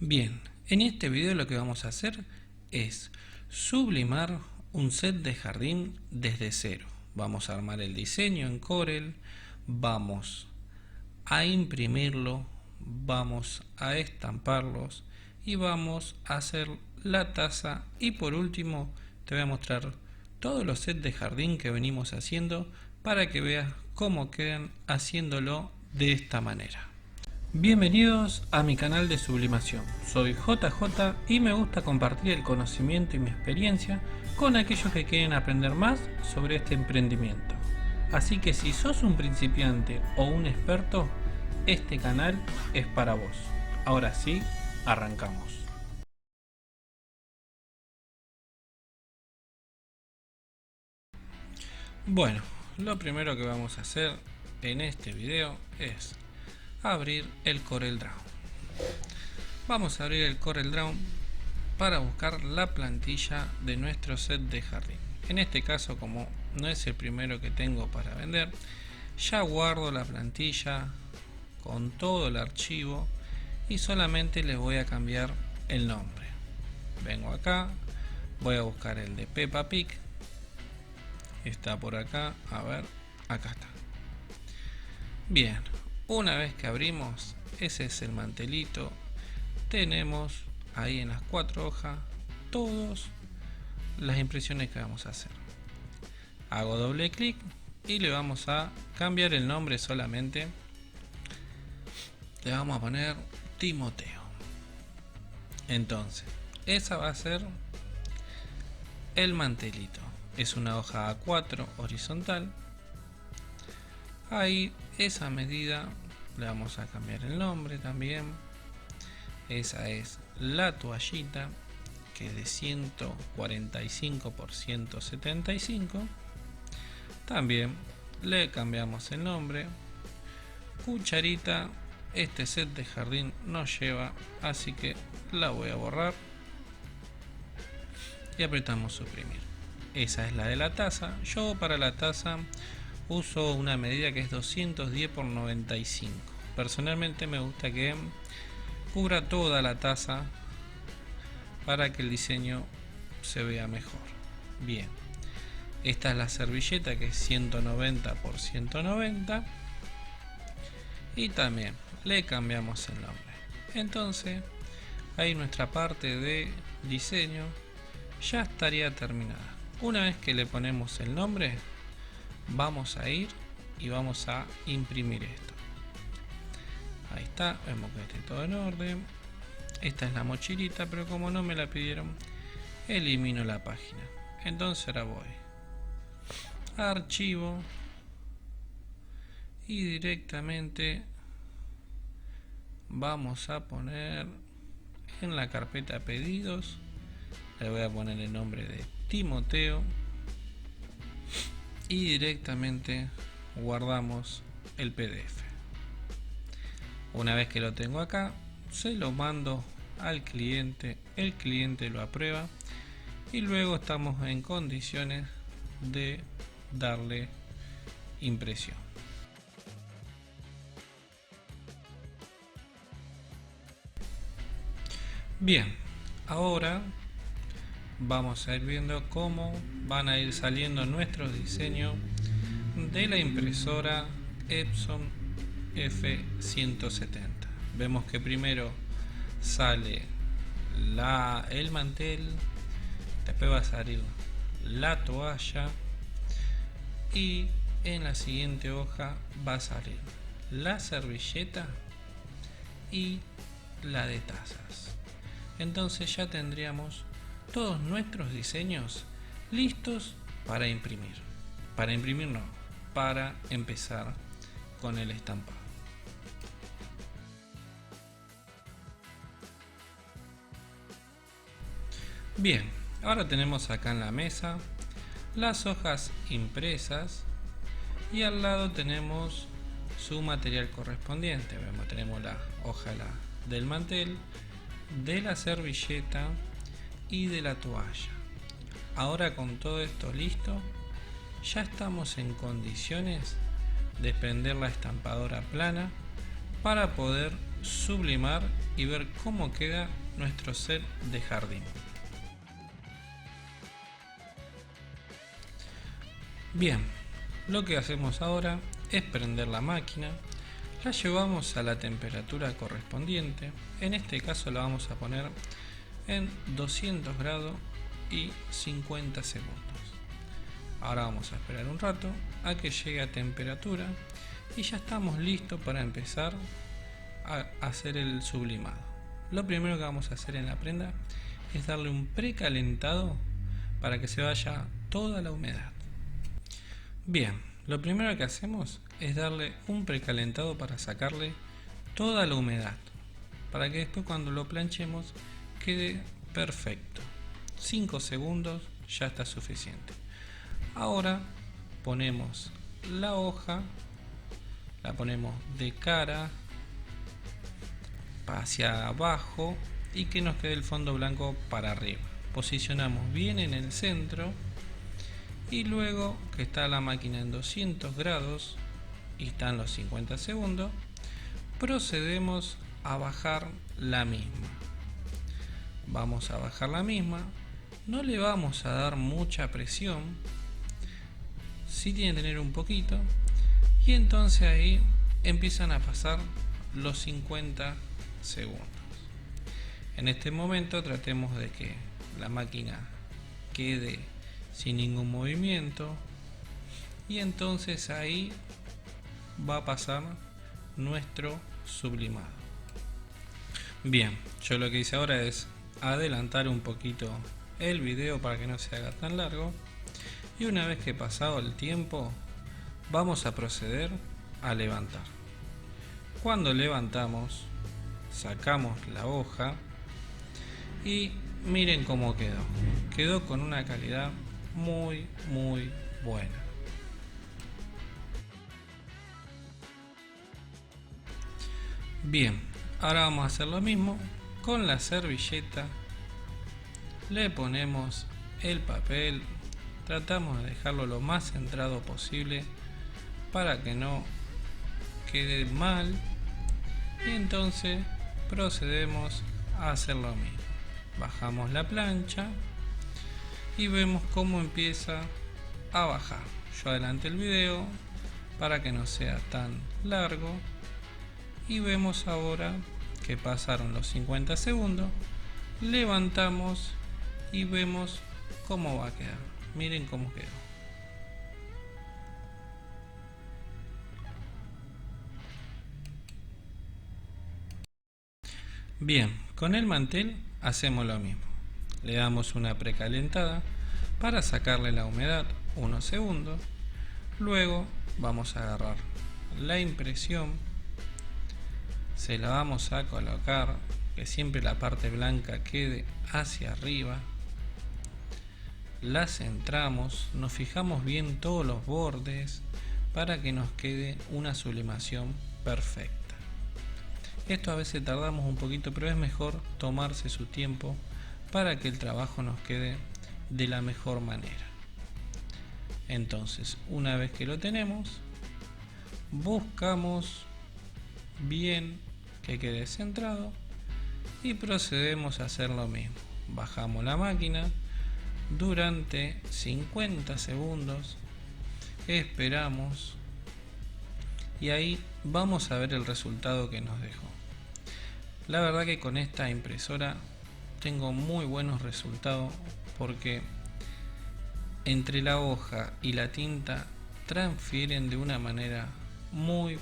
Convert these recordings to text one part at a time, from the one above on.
Bien, en este video lo que vamos a hacer es sublimar un set de jardín desde cero. Vamos a armar el diseño en Corel, vamos a imprimirlo, vamos a estamparlos y vamos a hacer la taza, y por último te voy a mostrar todos los sets de jardín que venimos haciendo para que veas cómo quedan haciéndolo de esta manera. Bienvenidos a mi canal de sublimación. Soy JJ y me gusta compartir el conocimiento y mi experiencia con aquellos que quieren aprender más sobre este emprendimiento. Así que si sos un principiante o un experto, este canal es para vos. Ahora sí, arrancamos. Bueno, lo primero que vamos a hacer en este video es abrir el CorelDRAW. Vamos a abrir el CorelDRAW para buscar la plantilla de nuestro set de jardín. En este caso, como no es el primero que tengo para vender, ya guardo la plantilla con todo el archivo y solamente le voy a cambiar el nombre. Vengo acá, voy a buscar el de Peppa Pig. Está por acá, a ver, acá está. Bien, una vez que abrimos, ese es el mantelito. Tenemos ahí en las 4 hojas todas las impresiones que vamos a hacer. Hago doble clic y le vamos a cambiar el nombre solamente. Le vamos a poner Timoteo. Entonces, esa va a ser el mantelito. Es una hoja A4 horizontal. Ahí, esa medida, le vamos a cambiar el nombre también. Esa es la toallita, que es de 145 por 175. También le cambiamos el nombre. Cucharita, este set de jardín no lleva, así que la voy a borrar. Y apretamos suprimir. Esa es la de la taza. Yo para la taza uso una medida que es 210 por 95. Personalmente me gusta que cubra toda la taza para que el diseño se vea mejor. Bien, esta es la servilleta, que es 190 por 190, y también le cambiamos el nombre. Entonces ahí nuestra parte de diseño ya estaría terminada. Una vez que le ponemos el nombre, vamos a ir y vamos a imprimir esto. Ahí está, vemos que esté todo en orden. Esta es la mochilita, pero como no me la pidieron, elimino la página. Entonces ahora voy a archivo y directamente vamos a poner en la carpeta pedidos. Le voy a poner el nombre de Timoteo y directamente guardamos el PDF. Una vez que lo tengo acá, se lo mando al cliente, el cliente lo aprueba y luego estamos en condiciones de darle impresión. Bien, ahora vamos a ir viendo cómo van a ir saliendo nuestros diseños de la impresora Epson F170. Vemos que primero sale el mantel, después va a salir la toalla y en la siguiente hoja va a salir la servilleta y la de tazas. Entonces ya tendríamos todos nuestros diseños listos para imprimir. Para imprimir no, para empezar con el estampado. Bien, ahora tenemos acá en la mesa las hojas impresas y al lado tenemos su material correspondiente. Vemos, tenemos la hoja del mantel, de la servilleta y de la toalla. Ahora, con todo esto listo, ya estamos en condiciones de prender la estampadora plana para poder sublimar y ver cómo queda nuestro set de jardín. Bien, lo que hacemos ahora es prender la máquina, la llevamos a la temperatura correspondiente, en este caso la vamos a poner en 200 grados y 50 segundos. Ahora vamos a esperar un rato a que llegue a temperatura y ya estamos listos para empezar a hacer el sublimado. Lo primero que vamos a hacer en la prenda es darle un precalentado para que se vaya toda la humedad. Bien, lo primero que hacemos es darle un precalentado para sacarle toda la humedad, para que después cuando lo planchemos quede perfecto. 5 segundos ya está suficiente. Ahora ponemos la hoja, la ponemos de cara hacia abajo y que nos quede el fondo blanco para arriba. Posicionamos bien en el centro y luego que está la máquina en 200 grados y están los 50 segundos, procedemos a bajar la misma. Vamos a bajar la misma, no le vamos a dar mucha presión, sí tiene que tener un poquito, y entonces ahí empiezan a pasar los 50 segundos. En este momento tratemos de que la máquina quede sin ningún movimiento y entonces ahí va a pasar nuestro sublimado. Bien, yo lo que hice ahora es adelantar un poquito el video para que no se haga tan largo y una vez que pasado el tiempo vamos a proceder a levantar. Cuando levantamos sacamos la hoja y miren cómo quedó con una calidad muy buena. Bien, ahora vamos a hacer lo mismo con la servilleta, le ponemos el papel, tratamos de dejarlo lo más centrado posible para que no quede mal y entonces procedemos a hacer lo mismo. Bajamos la plancha y vemos cómo empieza a bajar. Yo adelanté el video para que no sea tan largo y vemos ahora que pasaron los 50 segundos, levantamos y vemos cómo va a quedar. Miren cómo quedó. Bien, con el mantel hacemos lo mismo. Le damos una precalentada para sacarle la humedad unos segundos. Luego vamos a agarrar la impresión, se la vamos a colocar, que siempre la parte blanca quede hacia arriba. La centramos, nos fijamos bien todos los bordes para que nos quede una sublimación perfecta. Esto a veces tardamos un poquito, pero es mejor tomarse su tiempo para que el trabajo nos quede de la mejor manera. Entonces, una vez que lo tenemos, buscamos bien que quede centrado y procedemos a hacer lo mismo. Bajamos la máquina durante 50 segundos, esperamos y ahí vamos a ver el resultado que nos dejó. La verdad que con esta impresora tengo muy buenos resultados porque entre la hoja y la tinta transfieren de una manera muy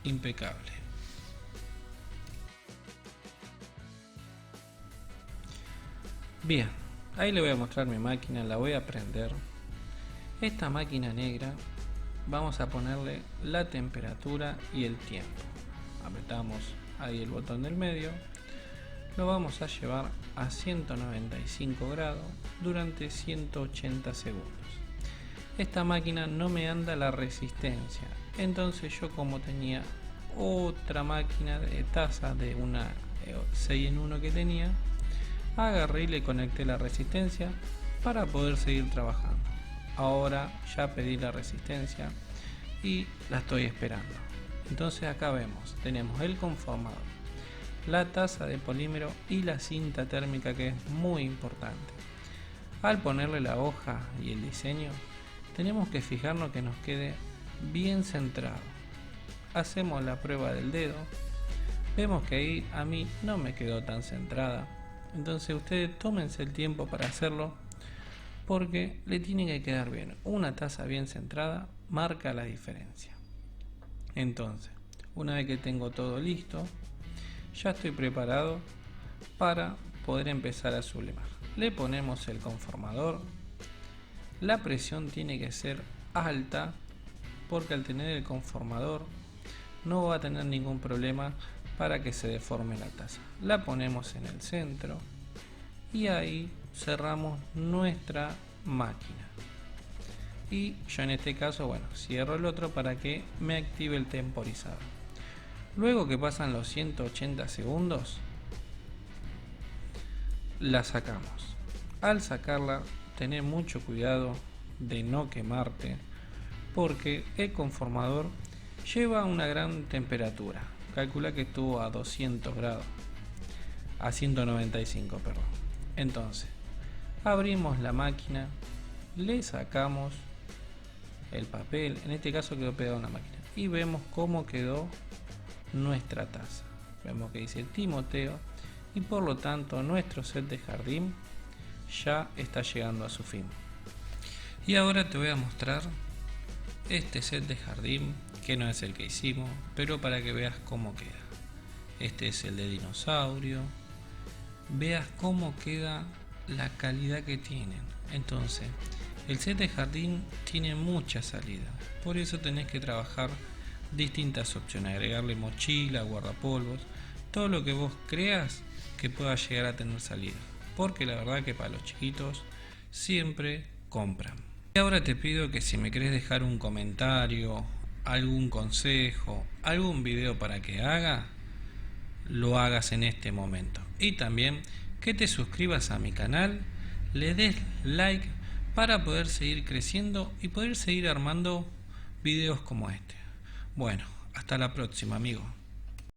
impecable. Bien, ahí le voy a mostrar mi máquina, la voy a prender. Esta máquina negra vamos a ponerle la temperatura y el tiempo. Apretamos ahí el botón del medio, lo vamos a llevar a 195 grados durante 180 segundos. Esta máquina no me anda la resistencia, entonces yo, como tenía otra máquina de taza de una 6 en 1 que tenía, agarré y le conecté la resistencia para poder seguir trabajando. Ahora ya pedí la resistencia y la estoy esperando. Entonces acá vemos, tenemos el conformador, la taza de polímero y la cinta térmica, que es muy importante. Al ponerle la hoja y el diseño, tenemos que fijarnos que nos quede bien centrado. Hacemos la prueba del dedo, vemos que ahí a mí no me quedó tan centrada, entonces ustedes tómense el tiempo para hacerlo, porque le tiene que quedar bien. Una taza bien centrada marca la diferencia. Entonces, una vez que tengo todo listo, ya estoy preparado para poder empezar a sublimar. Le ponemos el conformador. La presión tiene que ser alta, porque al tener el conformador no va a tener ningún problema para que se deforme la taza. La ponemos en el centro y ahí cerramos nuestra máquina. Y yo en este caso, bueno, cierro el otro para que me active el temporizador. Luego que pasan los 180 segundos, la sacamos. Al sacarla, tener mucho cuidado de no quemarte, porque el conformador lleva una gran temperatura. Calcula que estuvo a 200 grados, a 195, perdón. Entonces, abrimos la máquina, le sacamos el papel, en este caso quedó pegado en la máquina, y vemos cómo quedó nuestra taza. Vemos que dice Timoteo, y por lo tanto nuestro set de jardín ya está llegando a su fin. Y ahora te voy a mostrar este set de jardín, que no es el que hicimos, pero para que veas cómo queda. Este es el de dinosaurio. Veas cómo queda, la calidad que tienen. Entonces, el set de jardín tiene mucha salida, por eso tenés que trabajar distintas opciones, agregarle mochila, guardapolvos, todo lo que vos creas que pueda llegar a tener salida, porque la verdad que para los chiquitos siempre compran. Y ahora te pido que si me querés dejar un comentario, algún consejo, algún video para que haga, lo hagas en este momento. Y también que te suscribas a mi canal, le des like para poder seguir creciendo y poder seguir armando videos como este. Bueno, hasta la próxima, amigo.